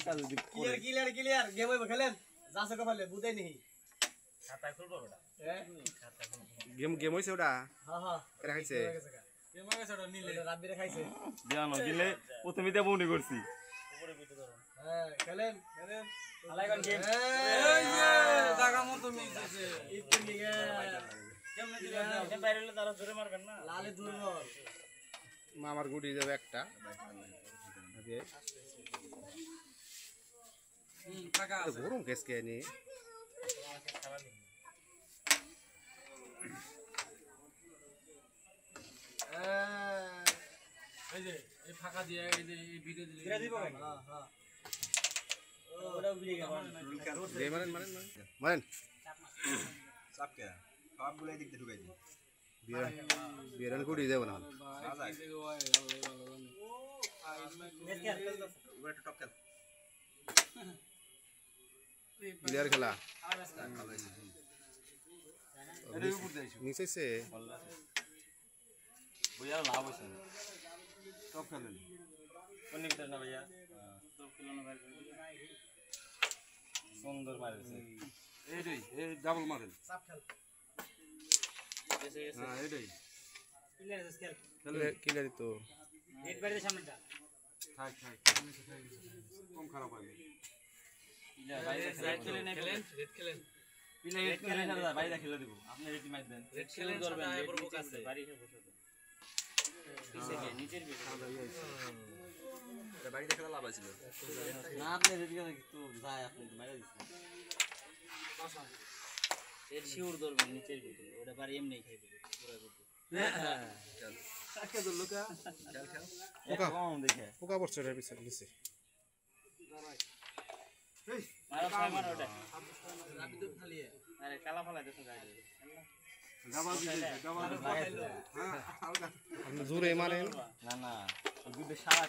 clear game হইব খেলেন যাচ্ছে কপালে বুঝাই নেই খাতা খুলবো ওটা গেম হইছে ওটা হ্যাঁ হ্যাঁ কেরা খাইছে গেম হয়ে গেছে ওটা নিলে রাব্বিরে খাইছে জানো দিলে প্রথমে দেব মনে করছি উপরে বিটে ধরুন হ্যাঁ খেলেন আলাইগন গেম এই যে জায়গা মতো মিলছে একটু নিগে কেমনে দিবেন এটা বাইরে হলে তারা জোরে মারবেন না লালে দুর্বল মামার গুটি যাবে একটা ওকে টাকা আছে গরম কেসকে নি এই যে এই ফাঁকা দিয়ে এই যে এই ভিডিও দিলে দিরা দিব হ্যাঁ হ্যাঁ ওটাও বিয়ে গেল দে মারেন চাপ কে সব গুলো দিক দিয়ে ঢুকাই দি বিয়ারান গুটি যাব না এবার একটু টপ খেল প্লেয়ার খেলা এটা উপর দেইছো নিচেছে বুঝা লাভ হইছে টপ খেলেন কোন ভিতর না ভাইয়া তো খেলানো বাইরে সুন্দর মারছে এইটাই এই ডাবল মারেন চাপ খেল এসে এসে হ্যাঁ এইটাই ক্লিয়ার আছে স্কেল কিলারি তো হেড বাইরে সামনেটা থাক কম খারাপ হয় ইলা বাইরে খেলে না খেলেন রেড খেলেন পিলে হেড করে না বাইরে খেলে দিব আপনি রেডি মাইর দেন রেড খেলেন করবেন এবার বকাছে বাড়ি এসে বসে পিছে গিয়ে নিচের ভিতরে এটা বাড়িতে খেলা লাভ আছিল না আপনি রেডি করে একটু যায় আপনি মাইরা দিছেন এর শিউর ধরবেন নিচের ভিতরে ওটা বাড়ি এমনি খাই দিবে পুরো করতে কাকে দল লোকা খেল পোকা কম দেখে পোকা পড়ছে রে পিছে নিচে মারো ছয় মারো ওটা রাব্বি তো খালিয়ে আরে কালা ফালা দেখো গাড়ি ডাবল হ্যাঁ আপনি জোরে মারেন না দুধে সারা